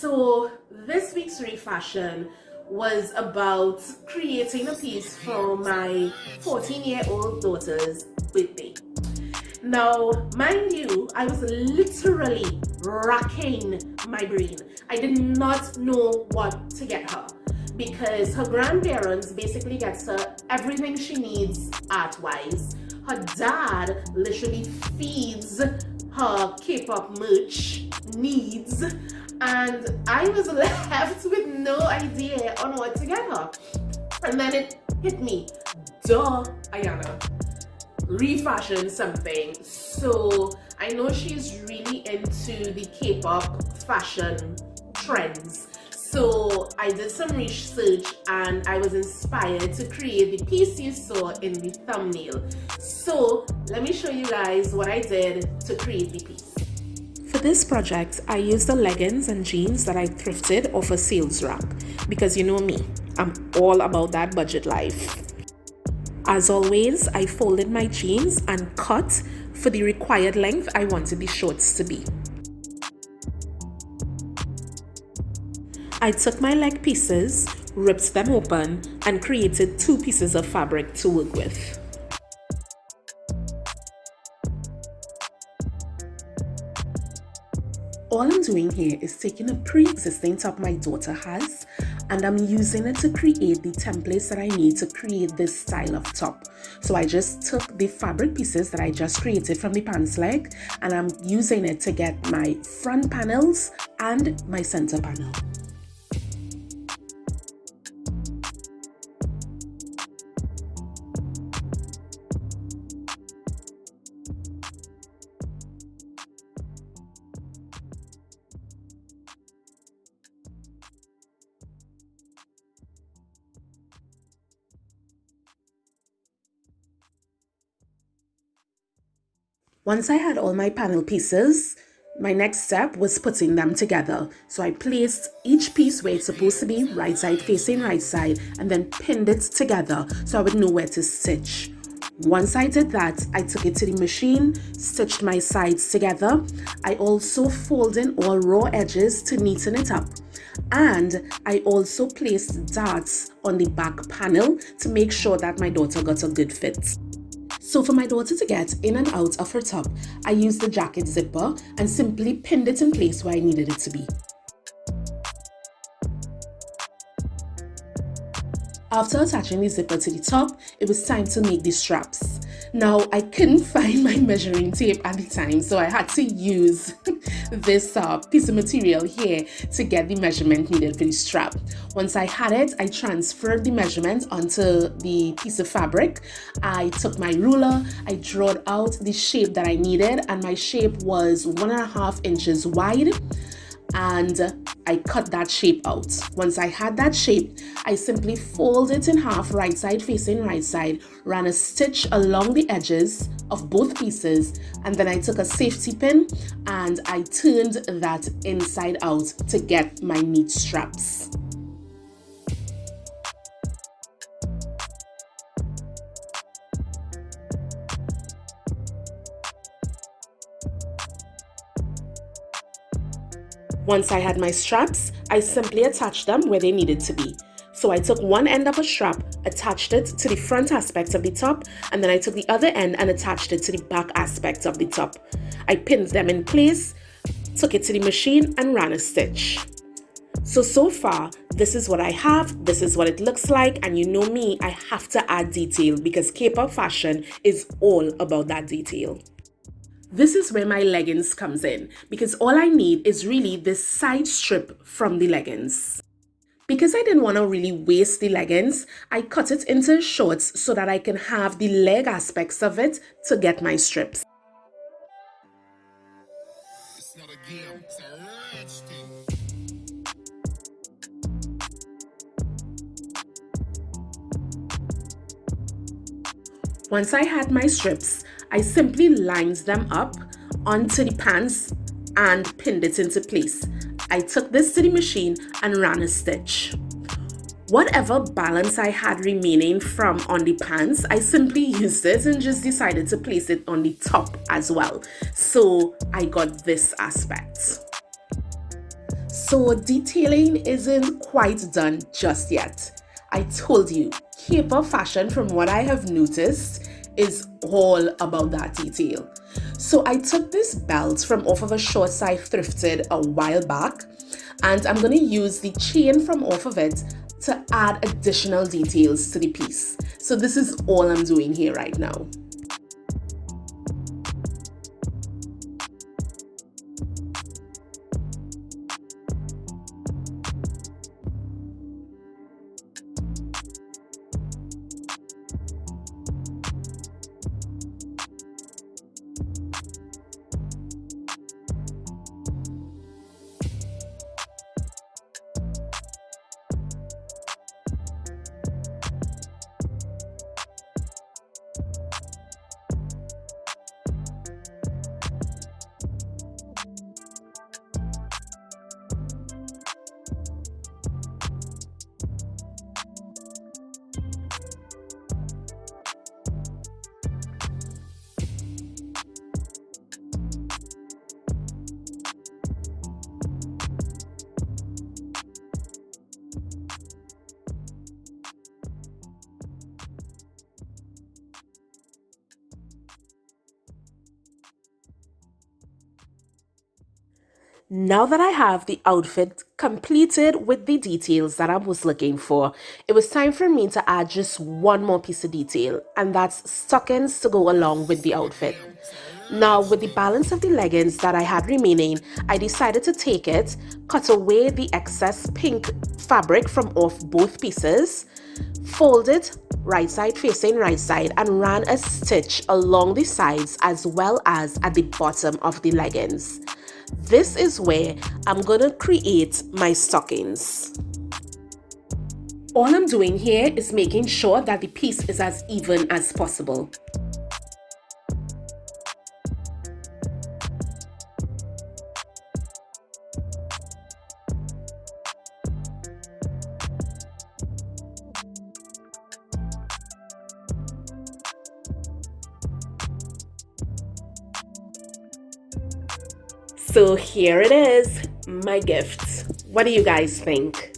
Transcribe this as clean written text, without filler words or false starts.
So this week's refashion was about creating a piece for my 14-year-old daughter's birthday. Now, mind you, I was literally racking my brain. I did not know what to get her because her grandparents basically gets her everything she needs art-wise. Her dad literally feeds her K-pop merch needs, and I was left with no idea on what to get her. And then it hit me, duh, Ayana, refashion something. So I know she's really into the K-pop fashion trends. So I did some research and I was inspired to create the piece you saw in the thumbnail. So let me show you guys what I did to create the piece. For this project, I used the leggings and jeans that I thrifted off a sales rack because you know me, I'm all about that budget life. As always, I folded my jeans and cut for the required length I wanted the shorts to be. I took my leg pieces, ripped them open, and created 2 pieces of fabric to work with. All I'm doing here is taking a pre-existing top my daughter has, and I'm using it to create the templates that I need to create this style of top. So I just took the fabric pieces that I just created from the pants leg, and I'm using it to get my front panels and my center panel. Once I had all my panel pieces, my next step was putting them together. So I placed each piece where it's supposed to be, right side facing right side, and then pinned it together so I would know where to stitch. Once I did that, I took it to the machine, stitched my sides together. I also folded in all raw edges to neaten it up. And I also placed darts on the back panel to make sure that my daughter got a good fit. So for my daughter to get in and out of her top, I used the jacket zipper and simply pinned it in place where I needed it to be. After attaching the zipper to the top, it was time to make the straps. Now, I couldn't find my measuring tape at the time, so I had to use this piece of material here to get the measurement needed for the strap. Once I had it, I transferred the measurement onto the piece of fabric. I took my ruler, I drawed out the shape that I needed, and my shape was 1.5 inches wide. And I cut that shape out. Once I had that shape, I simply folded it in half, right side facing right side, ran a stitch along the edges of both pieces, and then I took a safety pin and I turned that inside out to get my neat straps. Once I had my straps, I simply attached them where they needed to be. So I took one end of a strap, attached it to the front aspect of the top, and then I took the other end and attached it to the back aspect of the top. I pinned them in place, took it to the machine, and ran a stitch. So far, this is what I have, this is what it looks like, and you know me, I have to add detail because K-pop fashion is all about that detail. This is where my leggings comes in because all I need is really this side strip from the leggings. Because I didn't want to really waste the leggings, I cut it into shorts so that I can have the leg aspects of it to get my strips. It's not a game, it's a rich thing. Once I had my strips, I simply lined them up onto the pants and pinned it into place. I took this to the machine and ran a stitch. Whatever balance I had remaining from on the pants, I simply used it and just decided to place it on the top as well. So I got this aspect. So So detailing isn't quite done just yet. I told you, K-pop fashion, from what I have noticed, is all about that detail. So I took this belt from off of a shorts I thrifted a while back, and I'm going to use the chain from off of it to add additional details to the piece. So this is all I'm doing here right now. Now that I have the outfit completed with the details that I was looking for, it was time for me to add just one more piece of detail, and that's stockings to go along with the outfit. Now, with the balance of the leggings that I had remaining, I decided to take it, cut away the excess pink fabric from off both pieces, fold it right side facing right side, and ran a stitch along the sides as well as at the bottom of the leggings. This is where I'm gonna create my stockings. All I'm doing here is making sure that the piece is as even as possible. So here it is, my gift. What do you guys think?